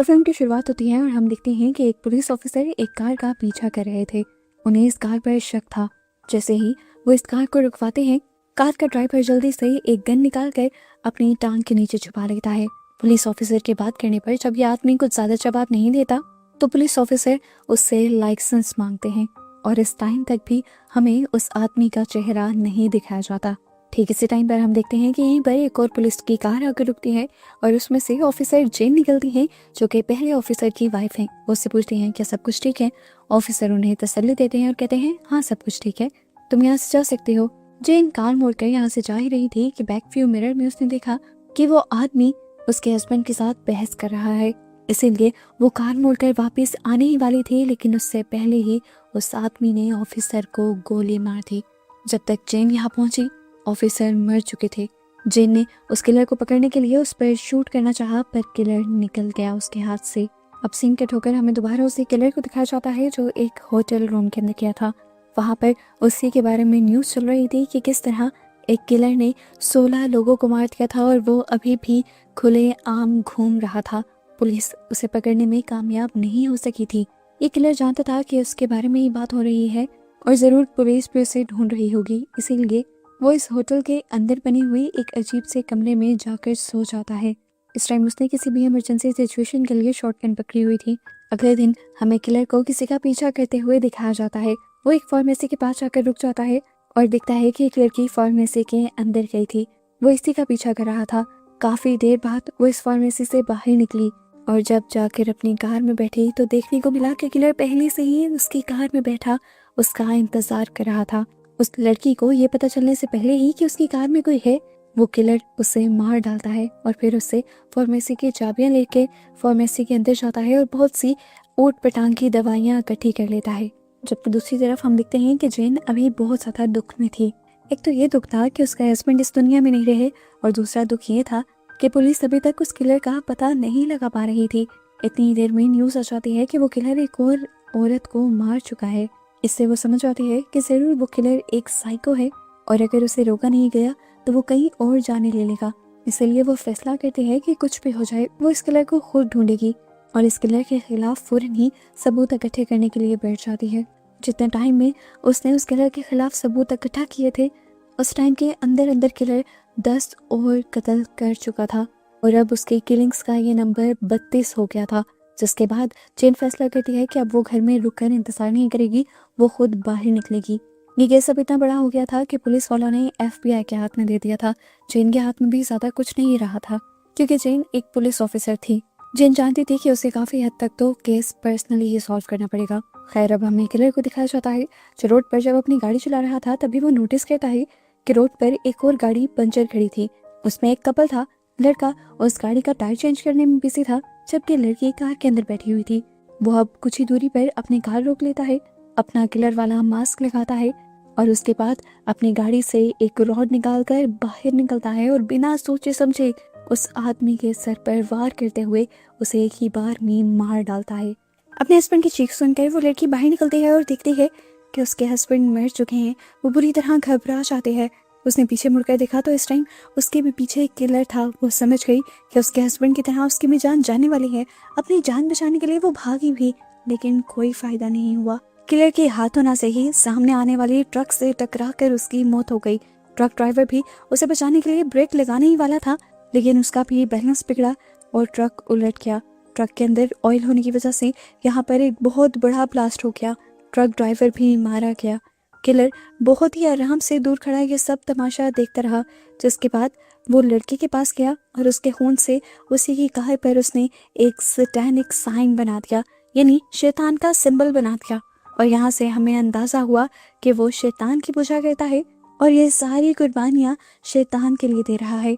तो फिल्म की शुरुआत होती है और हम देखते हैं कि एक पुलिस ऑफिसर एक कार का पीछा कर रहे थे। उन्हें इस कार पर शक था। जैसे ही वो इस कार को रुकवाते हैं, कार का ड्राइवर जल्दी से एक गन निकाल कर अपनी टांग के नीचे छुपा लेता है। पुलिस ऑफिसर की बात करने पर जब ये आदमी कुछ ज्यादा जवाब नहीं देता तो पुलिस ऑफिसर उससे लाइसेंस मांगते हैं और इस टाइम तक भी हमें उस आदमी का चेहरा नहीं दिखाया जाता। ठीक इसी टाइम पर हम देखते हैं कि यहीं पर एक और पुलिस की कार आकर रुकती है और उसमें से ऑफिसर जेन निकलती है, जो कि पहले ऑफिसर की वाइफ है। वो उससे पूछती हैं क्या सब कुछ ठीक है। ऑफिसर उन्हें तसल्ली देते हैं और कहते हैं हाँ सब कुछ ठीक है, तुम यहाँ से जा सकते हो। जेन कार मोड़कर यहाँ से जा ही रही थी कि बैक व्यू मिरर में उसने देखा कि वो आदमी उसके हस्बैंड के साथ बहस कर रहा है। इसीलिए वो कार मोड़कर वापस आने ही वाली थी, लेकिन उससे पहले ही उस आदमी ने ऑफिसर को गोली मार दी। जब तक जेन यहाँ पहुंची ऑफिसर मर चुके थे। जेन ने उस किलर को पकड़ने के लिए उस पर शूट करना चाहा, पर किलर निकल गया उसके हाथ से। अब सीन कट होकर हमें दोबारा उसी किलर को दिखाया जाता है जो एक होटल रूम के अंदर किया था। वहां पर उसी के बारे में न्यूज चल रही थी कि किस तरह एक किलर ने 16 लोगों को मार दिया था और वो अभी भी खुले आम घूम रहा था। पुलिस उसे पकड़ने में कामयाब नहीं हो सकी थी। ये किलर जानता था कि उसके बारे में ही बात हो रही है और जरूर पुलिस भी उसे ढूंढ रही होगी, इसीलिए वो इस होटल के अंदर बनी हुई एक अजीब से कमरे में जाकर सो जाता है। इस टाइम उसने किसी भी इमरजेंसी सिचुएशन के लिए शॉटगन पकड़ी हुई थी। अगले दिन हमें किलर को किसी का पीछा करते हुए दिखाया जाता है। वो एक फार्मेसी के पास जाकर रुक जाता है और दिखता है कि एक लड़की फार्मेसी के अंदर गई थी। वो इसी का पीछा कर रहा था। काफी देर बाद वो इस फार्मेसी से बाहर निकली और जब जाकर अपनी कार में बैठी तो देखने को मिला कि किलर पहले से ही उसकी कार में बैठा उसका इंतजार कर रहा था। उस लड़की को ये पता चलने से पहले ही कि उसकी कार में कोई है, वो किलर उसे मार डालता है और फिर उससे फार्मेसी की चाबियां लेके फार्मेसी के अंदर जाता है और बहुत सी ऊट पटांग की दवाइयां इकट्ठी कर लेता है। जबकि दूसरी तरफ हम देखते हैं कि जेन अभी बहुत ज्यादा दुख में थी। एक तो ये दुख था कि उसका हस्बैंड इस दुनिया में नहीं रहे और दूसरा दुख ये था कि पुलिस अभी तक उस किलर का पता नहीं लगा पा रही थी। इतनी देर में न्यूज आ जाती है कि वो किलर एक और औरत को मार चुका है। इससे वो समझ आती है कि जरूर वो किलर एक साइको है और अगर उसे रोका नहीं गया तो वो कहीं और जाने ले लेगा। इसलिए वो फैसला करती है कि कुछ भी हो जाए वो इस किलर को खुद ढूंढेगी और इस किलर के खिलाफ फौरन ही सबूत इकट्ठे करने के लिए बैठ जाती है। जितने टाइम में उसने उस किलर के खिलाफ सबूत इकट्ठा किए थे, उस टाइम के अंदर अंदर किलर 10 और कत्ल कर चुका था और अब उसके किलिंग्स का ये नंबर 32 हो गया था। जिसके बाद जेन फैसला करती है कि अब वो घर में रुककर इंतजार नहीं करेगी, वो खुद बाहर निकलेगी। ये केस अब इतना बड़ा हो गया था कि पुलिस वालों ने FBI के हाथ में दे दिया था। जेन के हाथ में भी ज्यादा कुछ नहीं रहा था क्योंकि जेन एक पुलिस ऑफिसर थी। जेन जानती थी कि उसे काफी हद तक तो केस पर्सनली ही सॉल्व करना पड़ेगा। खैर अब हमें किलर को दिखाया जाता है जो रोड पर जब अपनी गाड़ी चला रहा था तभी वो नोटिस करता है कि रोड पर एक और गाड़ी पंचर खड़ी थी। उसमें एक कपल था। लड़का उस गाड़ी का टायर चेंज करने में बिजी था जबकि लड़की कार के अंदर बैठी हुई थी। वो अब कुछ ही दूरी पर अपनी कार रोक लेता है, अपना किलर वाला मास्क लगाता है और उसके बाद अपनी गाड़ी से एक रॉड निकालकर बाहर निकलता है और बिना सोचे समझे उस आदमी के सर पर वार करते हुए उसे एक ही बार में मार डालता है। अपने हस्बैंड की चीख सुनकर वो लड़की बाहर निकलती है और देखती है कि उसके हस्बैंड मर चुके हैं। वो बुरी तरह घबरा जाती है। उसने पीछे मुड़कर देखा तो इस टाइम उसके भी पीछे एक किलर था। वो समझ गई कि उसके हस्बैंड की तरह उसकी भी जान जाने वाली है। अपनी जान बचाने के लिए वो भागी भी, लेकिन कोई फायदा नहीं हुआ। किलर के हाथ होना से ही सामने आने वाली ट्रक से टकराकर उसकी मौत हो गई। ट्रक ड्राइवर भी उसे बचाने के लिए ब्रेक लगाने ही वाला था, लेकिन उसका भी बैलेंस बिगड़ा और ट्रक उलट गया। ट्रक के अंदर ऑयल होने की वजह से यहाँ पर एक बहुत बड़ा ब्लास्ट हो गया। ट्रक ड्राइवर भी मारा गया। किलर बहुत ही आराम से दूर खड़ा ये सब तमाशा देखता रहा, जिसके बाद वो लड़के के पास गया और उसके खून से उसी की कार पर उसने एक सैटेनिक साइन बना दिया, यानी शैतान का सिंबल बना दिया। और यहाँ से हमें अंदाजा हुआ कि वो शैतान की पूजा करता है और ये सारी कुर्बानियां शैतान के लिए दे रहा है।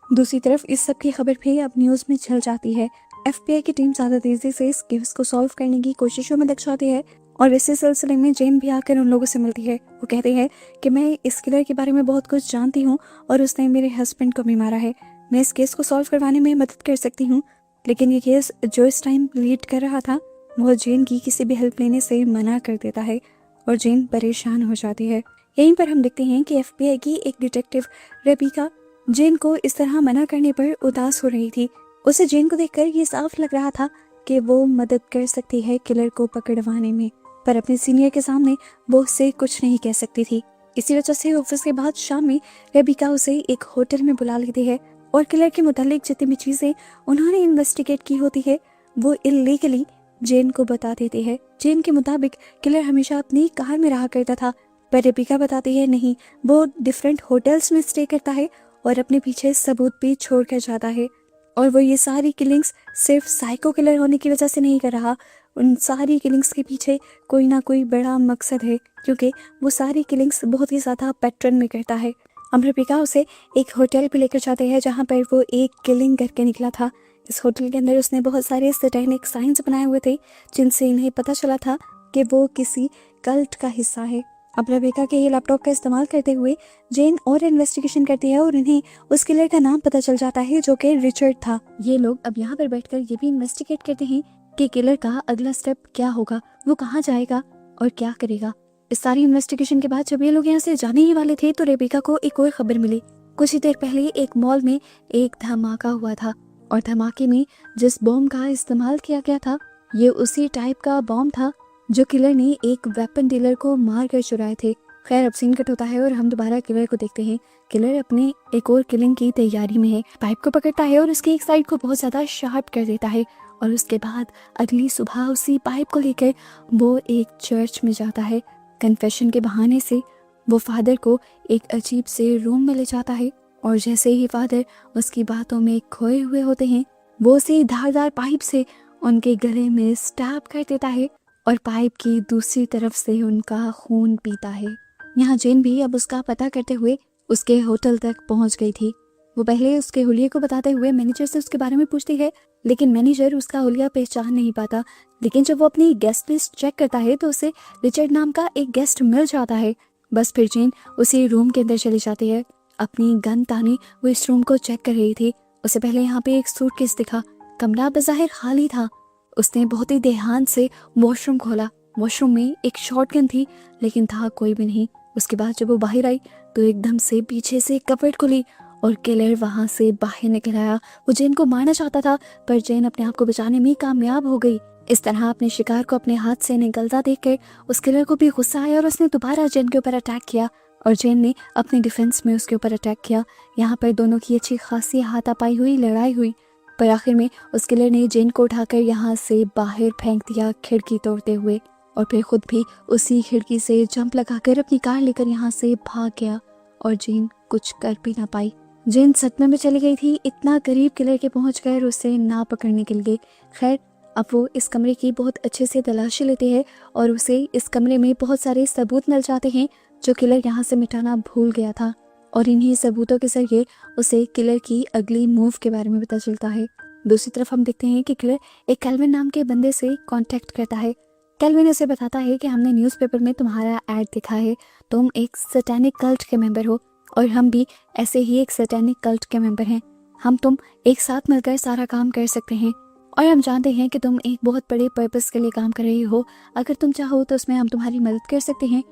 दूसरी तरफ इस सब की खबर भी अब न्यूज में चल जाती है। FBI की टीम ज्यादा तेजी से इस केस को सॉल्व करने की कोशिशों में लग जाती है और इसी सिलसिले में जेन भी आकर उन लोगों से मिलती है। वो कहते हैं कि मैं इस किलर के बारे में बहुत कुछ जानती हूँ और उसने मेरे हस्बैंड को भी मारा है। मैं इस केस को सॉल्व करवाने में मदद कर सकती हूँ, लेकिन ये केस जो इस टाइम लीड कर रहा था वो जेन की किसी भी हेल्प लेने से मना कर देता है और जेन परेशान हो जाती है। यहीं पर हम देखते हैं कि FBI की एक डिटेक्टिव रेबिका जेन को इस तरह मना करने पर उदास हो रही थी। उसे जेन को देखकर ये साफ लग रहा था कि वो मदद कर सकती है किलर को पकड़वाने में, पर अपने सीनियर के सामने वो उससे कुछ नहीं कह सकती थी। इसी वजह से ऑफिस के बाद शाम में रेबिका उसे एक होटल में बुला लेती है और किलर के मुतालिक जितनी भी चीजें उन्होंने इन्वेस्टिगेट की होती है वो इलीगली जेन को बता देती है। जेन के मुताबिक किलर हमेशा अपनी कार में रहा करता था, पर रेबिका बताती है नहीं, वो डिफरेंट होटल्स में स्टे करता है और अपने पीछे सबूत भी छोड़ कर जाता है। और वो ये सारी किलिंग्स सिर्फ साइको किलर होने की वजह से नहीं कर रहा, उन सारी किलिंग्स के पीछे कोई ना कोई बड़ा मकसद है, क्योंकि वो सारी किलिंग्स बहुत ही ज़्यादा पैटर्न में करता है। हम रेबिका उसे एक होटल पे लेकर जाते हैं जहाँ पर वो एक किलिंग करके निकला था। इस होटल के अंदर उसने बहुत सारे सैटेनिक साइंस बनाए हुए थे जिनसे इन्हें पता चला था कि वो किसी कल्ट का हिस्सा है। अब रेबिका के ये लैपटॉप का इस्तेमाल करते हुए जेन और इन्वेस्टिगेशन करती है और इन्हें उस किलर का नाम पता चल जाता है जो कि रिचर्ड था। ये लोग अब यहाँ पर बैठकर ये भी इन्वेस्टिगेट करते हैं कि किलर का अगला स्टेप क्या होगा, वो कहाँ जाएगा और क्या करेगा। इस सारी इन्वेस्टिगेशन के बाद जब ये लोग यहाँ से जाने ही वाले थे तो रेबिका को एक और खबर मिली। कुछ ही देर पहले एक मॉल में एक धमाका हुआ था और धमाके में जिस बॉम्ब का इस्तेमाल किया गया था ये उसी टाइप का बॉम्ब था जो किलर ने एक वेपन डीलर को मार कर चुराए थे। खैर अब सीन कट होता है और हम दोबारा किलर को देखते हैं। किलर अपने एक और किलिंग की तैयारी में है, पाइप को पकड़ता है और उसकी एक साइड को बहुत ज्यादा शार्प कर देता है और उसके बाद अगली सुबह उसी पाइप को लेकर वो एक चर्च में जाता है। कन्फेशन के बहाने से वो फादर को एक अजीब से रूम में ले जाता है और जैसे ही फादर उसकी बातों में खोए हुए होते हैं वो उसे धारदार पाइप से उनके गले में स्टैब कर देता है और पाइप की दूसरी तरफ से उनका खून पीता है। यहाँ जेन भी अब उसका पता करते हुए उसके होटल तक पहुंच गई थी। वो पहले उसके हुलिये को बताते हुए मैनेजर से उसके बारे में पूछती है, लेकिन मैनेजर उसका हुलिया पहचान नहीं पाता। लेकिन जब वो अपनी गेस्ट लिस्ट चेक करता है तो उसे रिचर्ड नाम का एक गेस्ट मिल जाता है। बस फिर जेन उसी रूम के अंदर चली जाती है। अपनी गन ताने वो इस रूम को चेक कर रही थी। उसे पहले यहाँ पे एक सूटकेस दिखा। कमरा बज़ाहिर खाली था। उसने बहुत ही ध्यान से वॉशरूम खोला। वॉशरूम में एक शॉटगन थी लेकिन था कोई भी नहीं। उसके बाद जब वो बाहर आई तो एकदम से पीछे से कपड़ खुली और किलर वहां से बाहर निकल आया। वो जेन को मारना चाहता था पर जेन अपने आप को बचाने में कामयाब हो गई। इस तरह अपने शिकार को अपने हाथ से निकलता देखकर उस किलर को भी गुस्सा आया और उसने दोबारा जेन के ऊपर अटैक किया और जेन ने अपने डिफेंस में उसके ऊपर अटैक किया। यहाँ पर दोनों की अच्छी खासी हाथापाई हुई, लड़ाई हुई, पर आखिर में उस किलर ने जेन को उठाकर यहाँ से बाहर फेंक दिया खिड़की तोड़ते हुए और फिर खुद भी उसी खिड़की से जंप लगाकर अपनी कार लेकर यहाँ से भाग गया और जेन कुछ कर भी ना पाई। जेन सदमे में चली गई थी, इतना करीब किलर के पहुंचकर उसे ना पकड़ने के लिए। खैर अब वो इस कमरे की बहुत अच्छे से तलाशी लेते हैं और उसे इस कमरे में बहुत सारे सबूत मिल जाते हैं जो किलर यहाँ से मिटाना भूल गया था और इन्हीं सबूतों के जरिए उसे किलर की अगली मूव के बारे में पता चलता है। दूसरी तरफ हम देखते हैं कि किलर एक कैल्विन नाम के बंदे से कांटेक्ट करता है। कैल्विन उसे बताता है कि हमने न्यूज़पेपर में तुम्हारा ऐड देखा है, तुम एक सैटेनिक कल्ट के मेंबर हो और हम भी ऐसे ही एक सैटेनिक कल्ट के मेंबर हैं। हम तुम एक साथ मिलकर सारा काम कर सकते हैं और हम जानते हैं कि तुम एक बहुत बड़े पर्पस के लिए काम कर रही हो। अगर तुम चाहो तो उसमें हम तुम्हारी मदद कर सकते हैं।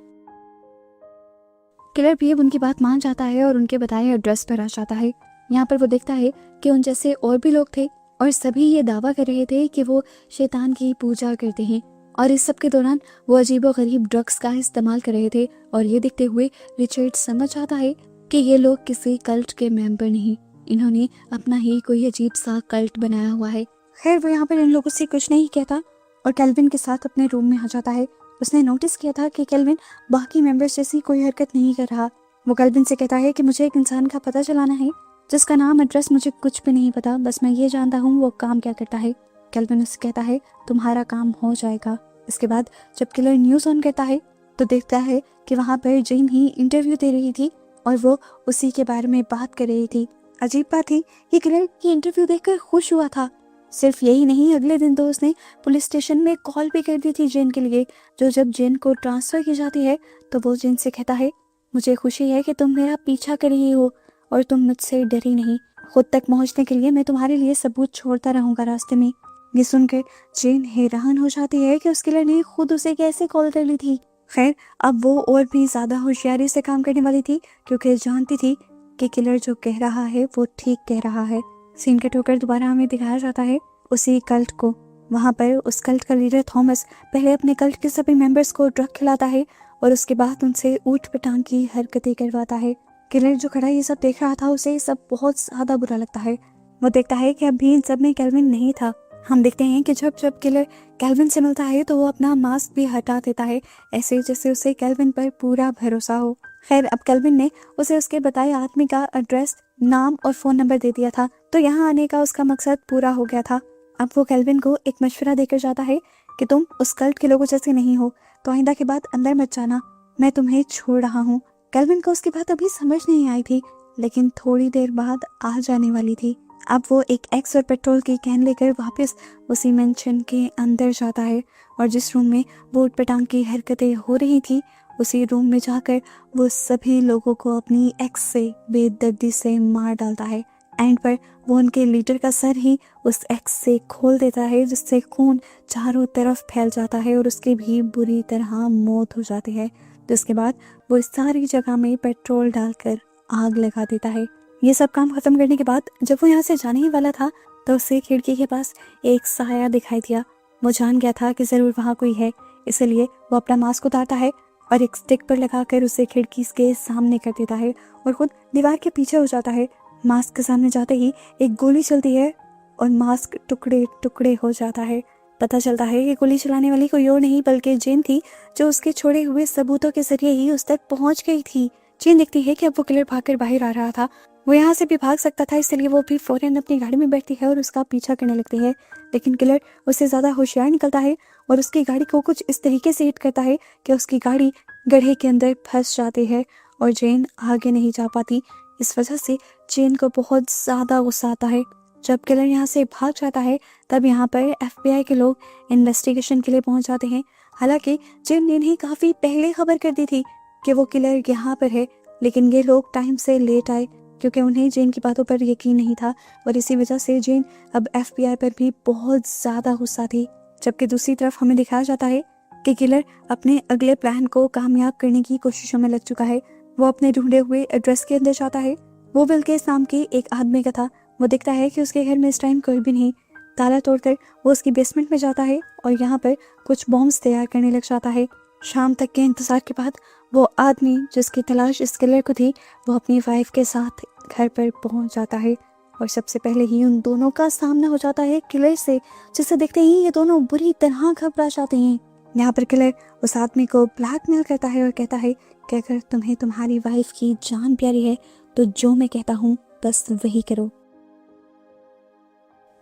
किलर भी उनकी बात मान जाता है और उनके बताए एड्रेस पर आ जाता है। यहाँ पर वो देखता है कि उन जैसे और भी लोग थे और सभी ये दावा कर रहे थे कि वो शैतान की पूजा करते हैं और इस सब के दौरान वो अजीबोगरीब ड्रग्स का इस्तेमाल कर रहे थे। और ये देखते हुए रिचर्ड समझ आता है कि ये लोग किसी कल्ट के मेंबर नहीं, इन्होंने अपना ही कोई अजीब सा कल्ट बनाया हुआ है। खैर वो यहाँ पर इन लोगों से कुछ नहीं कहता और कैल्विन के साथ अपने रूम में आ जाता है। उसने नोटिस किया था कि कैल्विन बाकी मेंबर्स जैसी कोई हरकत नहीं कर रहा। वो कैल्विन से कहता है कि मुझे एक इंसान का पता चलाना है जिसका नाम एड्रेस मुझे कुछ भी नहीं पता, बस मैं ये जानता हूँ वो काम क्या करता है। कैल्विन उससे कहता है तुम्हारा काम हो जाएगा। इसके बाद जब किलर न्यूज़ ऑन करता है तो देखता है कि वहाँ पर जेन ही इंटरव्यू दे रही थी और वो उसी के बारे में बात कर रही थी। अजीब बात थी कि किलर की इंटरव्यू देखकर खुश हुआ था। सिर्फ यही नहीं, अगले दिन तो उसने पुलिस स्टेशन में कॉल भी कर दी थी जेन के लिए। जब जेन को ट्रांसफ़र की जाती है तो वो जेन से कहता है मुझे खुशी है कि तुम मेरा पीछा कर रही हो और तुम मुझसे डरी नहीं। खुद तक पहुंचने के लिए मैं तुम्हारे लिए सबूत छोड़ता रहूंगा रास्ते में। ये सुनकर जेन हैरान हो जाती है कि उस किलर ने खुद उसे कैसे कॉल कर ली थी। खैर अब वो और भी ज़्यादा होशियारी से काम करने वाली थी क्योंकि जानती थी कि किलर जो कह रहा है वो ठीक कह रहा है। सीन कट होकर दोबारा हमें दिखाया जाता है उसी कल्ट को। वहाँ पर उस कल्ट का लीडर थॉमस पहले अपने कल्ट के सभी मेंबर्स को ड्रग खिलाता है और उसके बाद उनसे ऊट पटांग की हरकतें करवाता है। किलर जो खड़ा ये सब देख रहा था उसे सब बहुत ज़्यादा बुरा लगता है। वो देखता है कि अभी इन सब में केल्विन नहीं था। हम देखते हैं कि जब जब किलर केल्विन से मिलता है तो वो अपना मास्क भी हटा देता है, ऐसे जैसे उसे केल्विन पर पूरा भरोसा हो। खैर अब केल्विन ने उसे उसके बताए आदमी का एड्रेस, नाम और फ़ोन नंबर दे दिया था, तो यहाँ आने का उसका मकसद पूरा हो गया था। अब वो केल्विन को एक मशवरा देकर जाता है कि तुम उस कल्ट के लोगों जैसे नहीं हो, तो आइंदा के बाद अंदर मत जाना, मैं तुम्हें छोड़ रहा हूँ। केल्विन को उसकी बात अभी समझ नहीं आई थी, लेकिन थोड़ी देर बाद आ जाने वाली थी। अब वो एक एक्स और पेट्रोल की कैन लेकर वापस उसी मेंशन के अंदर जाता है और जिस रूम में वो उटपटांग की हरकतें हो रही थी उसी रूम में जाकर वो सभी लोगों को अपनी एक्स से बेदर्दी से मार डालता है। एंड पर वो उनके लीडर का सर ही उस एक्स से खोल देता है, जिससे खून चारों तरफ फैल जाता है और उसकी भी बुरी तरह मौत हो जाती है। जिसके बाद वो इस सारी जगह में पेट्रोल डालकर आग लगा देता है। ये सब काम खत्म करने के बाद जब वो यहाँ से जाने ही वाला था तो उसे खिड़की के पास एक साया दिखाई दिया। वो जान गया था कि जरूर वहाँ कोई है, इसलिए वो अपना मास्क उतारता है और एक स्टिक पर लगाकर उसे खिड़की के सामने कर देता है और खुद दीवार के पीछे हो जाता है। मास्क के सामने जाते ही एक गोली चलती है और मास्क टुकड़े टुकड़े हो जाता है। पता चलता है कि गोली चलाने वाली कोई और नहीं बल्कि जेन थी, जो उसके छोड़े हुए सबूतों के जरिए ही उस तक पहुंच गई थी। जेन देखती है कि अब वो किलर भागकर बाहर आ रहा था, वो यहाँ से भी भाग सकता था, इसलिए वो भी फौरन अपनी गाड़ी में बैठती है और उसका पीछा करने लगती है। लेकिन किलर उससे ज़्यादा होशियार निकलता है और उसकी गाड़ी को कुछ इस तरीके से हिट करता है कि उसकी गाड़ी गड्ढे के अंदर फंस जाती है और जेन आगे नहीं जा पाती। इस वजह से जेन को बहुत ज़्यादा गुस्सा आता है। जब किलर यहाँ से भाग जाता है तब यहाँ पर FBI के लोग इन्वेस्टिगेशन के लिए पहुँच जाते हैं। हालांकि जेन ने इन्हें काफ़ी पहले खबर कर दी थी कि वो किलर यहाँ पर है, लेकिन ये लोग टाइम से लेट आए क्योंकि उन्हें जेन की बातों पर यकीन नहीं था और इसी वजह से जेन अब FBI पर भी बहुत ज़्यादा गुस्सा थी। जबकि दूसरी तरफ हमें दिखाया जाता है कि किलर अपने अगले प्लान को कामयाब करने की कोशिशों में लग चुका है। वो अपने ढूंढे हुए एड्रेस के अंदर जाता है। वो विल्केस नाम के एक आदमी का था। वो देखता है कि उसके घर में इस टाइम कोई भी नहीं। ताला तोड़कर वो उसकी बेसमेंट में जाता है और यहाँ पर कुछ बॉम्ब्स तैयार करने लग जाता है। शाम तक के इंतजार के बाद वो आदमी जिसकी तलाश इस किलर को थी, वो अपनी वाइफ के साथ घर पर पहुंच जाता है और सबसे पहले ही उन दोनों का सामना हो जाता है किलर से, जिसे देखते ही ये दोनों बुरी तरह घबरा जाते हैं। यहाँ पर किलर उस आदमी को ब्लैकमेल करता है और कहता है कि अगर तुम्हें तुम्हारी वाइफ की जान प्यारी है तो जो मैं कहता हूँ बस वही करो।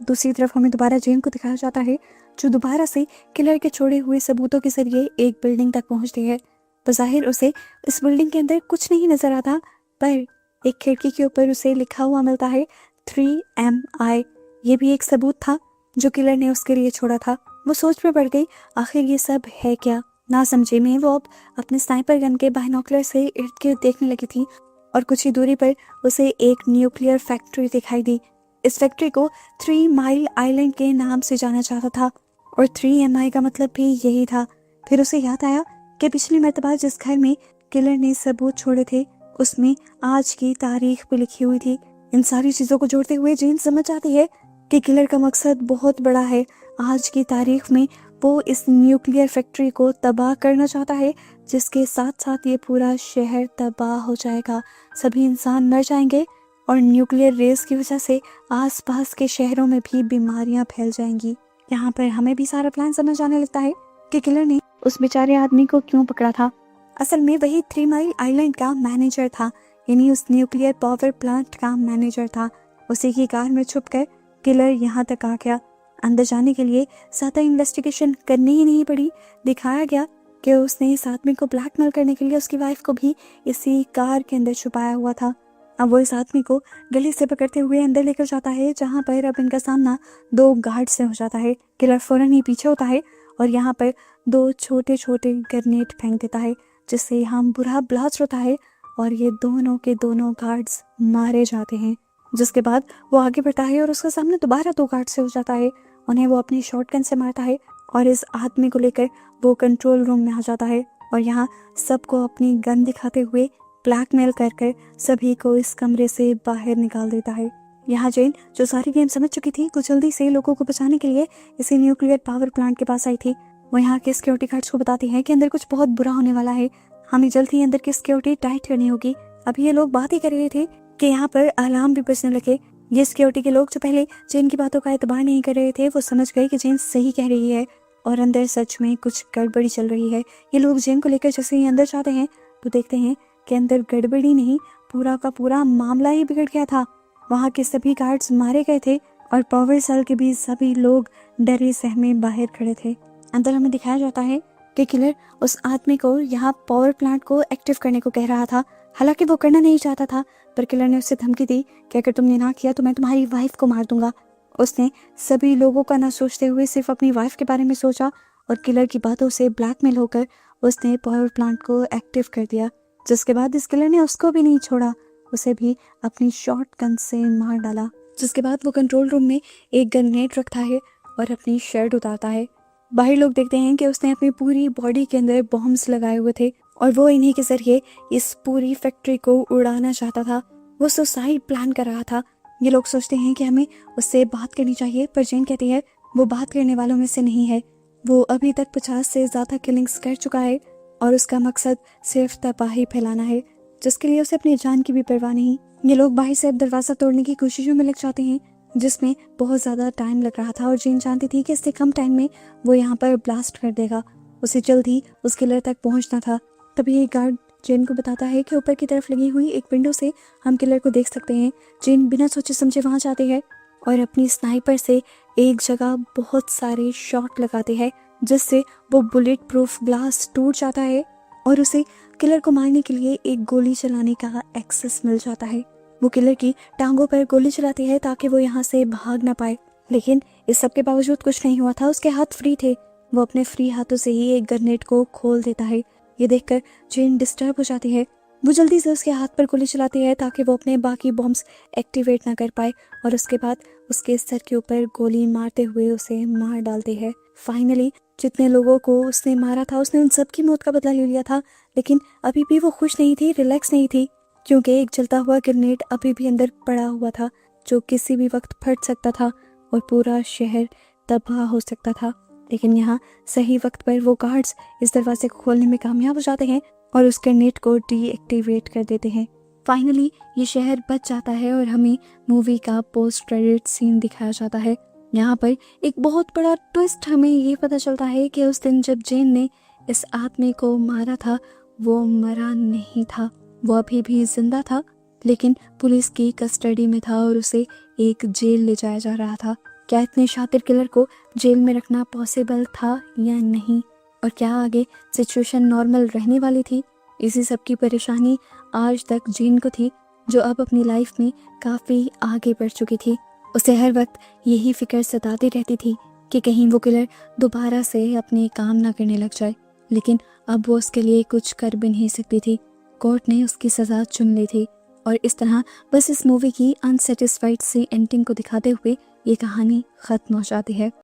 दूसरी तरफ हमें दोबारा जेन को दिखाया जाता है, जो दोबारा से किलर के छोड़े हुए सबूतों के जरिए एक बिल्डिंग तक पहुंचती है। बज़ाहिर उसे इस बिल्डिंग के अंदर कुछ नहीं नजर आता, पर एक खिड़की के ऊपर उसे लिखा हुआ मिलता है 3MI। ये भी एक सबूत था जो किलर ने उसके लिए छोड़ा था। वो सोच में पड़ गई, आखिर ये सब है क्या। ना समझे में वो अब अपने स्नाइपर गन के बाइनोकुलर से इर्द गिर्द देखने लगी थी और कुछ ही दूरी पर उसे एक न्यूक्लियर फैक्ट्री दिखाई दी। इस फैक्ट्री को 3 माइल आइलैंड के नाम से जाना जाता था और 3MI का मतलब भी यही था। फिर उसे याद आया कि पिछली मर्तबा जिस घर में किलर ने सबूत छोड़े थे उसमें आज की तारीख भी लिखी हुई थी। इन सारी चीजों को जोड़ते हुए जेन समझ जाती है कि किलर का मकसद बहुत बड़ा है। आज की तारीख में वो इस न्यूक्लियर फैक्ट्री को तबाह करना चाहता है, जिसके साथ साथ ये पूरा शहर तबाह हो जाएगा। सभी इंसान मर जाएंगे और न्यूक्लियर रेस की वजह से आसपास के शहरों में भी बीमारियां फैल जाएंगी। यहाँ पर हमें भी सारा प्लान समझ आने लगता है कि किलर ने उस बेचारे आदमी को क्यों पकड़ा था। असल में वही 3 माइल आइलैंड का मैनेजर था, यानी उस न्यूक्लियर पावर प्लांट का मैनेजर था। उसी की कार में छुपकर किलर यहाँ तक आ गया। अंदर जाने के लिए ज़्यादा इन्वेस्टिगेशन करनी ही नहीं पड़ी। दिखाया गया कि उसने इस आदमी को ब्लैकमेल करने के लिए उसकी वाइफ को भी इसी कार के अंदर छुपाया हुआ था। अब वो इस आदमी को गले से पकड़ते हुए अंदर लेकर जाता है, जहाँ पर अब इनका सामना 2 गार्ड से हो जाता है। किलर फौरन ही पीछे होता है और यहाँ पर 2 छोटे छोटे ग्रेनेड फेंक देता है, जिससे यहाँ बुरा ब्लास्ट होता है और ये दोनों के दोनों गार्ड्स मारे जाते हैं। जिसके बाद वो आगे बढ़ता है और उसका सामने दोबारा 2 गार्ड से हो जाता है। उन्हें वो अपनी शॉटगन से मारता है और इस आदमी को लेकर वो कंट्रोल रूम में आ जाता है और यहाँ सबको अपनी गन दिखाते हुए ब्लैकमेल कर कर सभी को इस कमरे से बाहर निकाल देता है। यहाँ जेन जो सारी गेम समझ चुकी थी कुछ जल्दी से लोगों को बचाने के लिए इसी न्यूक्लियर पावर प्लांट के पास आई थी। वो यहाँ के सिक्योरिटी गार्ड्स को बताती है कि अंदर कुछ बहुत बुरा होने वाला है, हमें जल्द ही अंदर की सिक्योरिटी टाइट करनी होगी। अभी ये लोग बात ही कर रहे थे कि यहाँ पर अलार्म भी बजने लगे। ये सिक्योरिटी के लोग जो पहले जेन की बातों का एतबार नहीं कर रहे थे वो समझ गए कि जेन सही कह रही है और अंदर सच में कुछ गड़बड़ी चल रही है। ये लोग जेन को लेकर जैसे ही अंदर जाते हैं तो देखते हैं कि अंदर गड़बड़ी नहीं, पूरा का पूरा मामला ही बिगड़ गया था। वहाँ के सभी गार्ड्स मारे गए थे और पावर सेल के भी सभी लोग डरे सहमे बाहर खड़े थे। अंदर हमें दिखाया जाता है कि किलर उस आदमी को यहाँ पावर प्लांट को एक्टिव करने को कह रहा था। हालांकि वो करना नहीं चाहता था, पर किलर ने उससे धमकी दी कि अगर तुमने ना किया तो मैं तुम्हारी वाइफ को मार दूंगा। उसने सभी लोगों का ना सोचते हुए सिर्फ अपनी वाइफ के बारे में सोचा और किलर की बातों से ब्लैकमेल होकर उसने पावर प्लांट को एक्टिव कर दिया। जिसके बाद इस किलर ने उसको भी नहीं छोड़ा, उसे भी अपनी शॉर्ट गन से मार डाला। जिसके बाद वो कंट्रोल रूम में एक ग्रेनेड रखता है और अपनी शर्ट उतारता है। बाहर लोग देखते हैं कि उसने अपनी पूरी बॉडी के अंदर बॉम्ब्स लगाए हुए थे और वो इन्हीं के जरिए इस पूरी फैक्ट्री को उड़ाना चाहता था। वो सुसाइड प्लान कर रहा था। ये लोग सोचते हैं कि हमें उससे बात करनी चाहिए, पर जेन कहती है वो बात करने वालों में से नहीं है। वो अभी तक 50 से ज़्यादा किलिंग्स कर चुका है और उसका मकसद सिर्फ तबाही फैलाना है, जिसके लिए उसे अपनी जान की भी परवाह नहीं। ये लोग बाहर से अब दरवाज़ा तोड़ने की कोशिशों में लग जाते हैं, जिसमें बहुत ज़्यादा टाइम लग रहा था और जेन जानती थी कि इससे कम टाइम में वो यहाँ पर ब्लास्ट कर देगा। उसे जल्द ही उस किलर तक पहुँचना था। तभी एक गार्ड जेन को बताता है कि ऊपर की तरफ लगी हुई एक विंडो से हम किलर को देख सकते हैं। जेन बिना सोचे समझे वहाँ जाते हैं और अपनी स्नाइपर से एक जगह बहुत सारे शॉट लगाते हैं, जिससे वो बुलेट प्रूफ ग्लास टूट जाता है और उसे किलर को मारने के लिए एक गोली चलाने का एक्सेस मिल जाता है। वो किलर की टांगों पर गोली चलाती है ताकि वो यहाँ से भाग ना पाए, लेकिन इस सब के बावजूद कुछ नहीं हुआ था। उसके हाथ फ्री थे। वो अपने फ्री हाथों से ही एक ग्रेनेड को खोल देता है। ये देखकर जेन डिस्टर्ब हो जाती है। वो जल्दी से उसके हाथ पर गोली चलाती है ताकि वो अपने बाकी बॉम्ब्स एक्टिवेट ना कर पाए और उसके बाद उसके सर के ऊपर गोली मारते हुए उसे मार डालते हैं। फाइनली जितने लोगों को उसने मारा था उसने उन सब की मौत का बदला ले लिया था, लेकिन अभी भी वो खुश नहीं थी, रिलैक्स नहीं थी, क्योंकि एक जलता हुआ ग्रेनेड अभी भी अंदर पड़ा हुआ था जो किसी भी वक्त फट सकता था और पूरा शहर तबाह हो सकता था। लेकिन यहाँ सही वक्त पर वो गार्ड्स इस दरवाजे को खोलने में कामयाब हो जाते हैं और उस ग्रेनेड को डीएक्टिवेट कर देते हैं। फाइनली ये शहर बच जाता है और हमें मूवी का पोस्ट क्रेडिट सीन दिखाया जाता है। यहाँ पर एक बहुत बड़ा ट्विस्ट हमें ये पता चलता है कि उस दिन जब जेन ने इस आदमी को मारा था वो मरा नहीं था, वो अभी भी जिंदा था, लेकिन पुलिस की कस्टडी में था और उसे एक जेल ले जाया जा रहा था। क्या इतने शातिर किलर को जेल में रखना पॉसिबल था या नहीं, और क्या आगे सिचुएशन नॉर्मल रहने वाली थी? इसी सब की परेशानी आज तक जेन को थी, जो अब अपनी लाइफ में काफ़ी आगे बढ़ चुकी थी। उसे हर वक्त यही फिक्र सताती रहती थी कि कहीं वो किलर दोबारा से अपने काम ना करने लग जाए, लेकिन अब वो उसके लिए कुछ कर भी नहीं सकती थी। कोर्ट ने उसकी सज़ा चुन ली थी और इस तरह बस इस मूवी की अनसेटिस्फाइड सी एंडिंग को दिखाते हुए ये कहानी ख़त्म हो जाती है।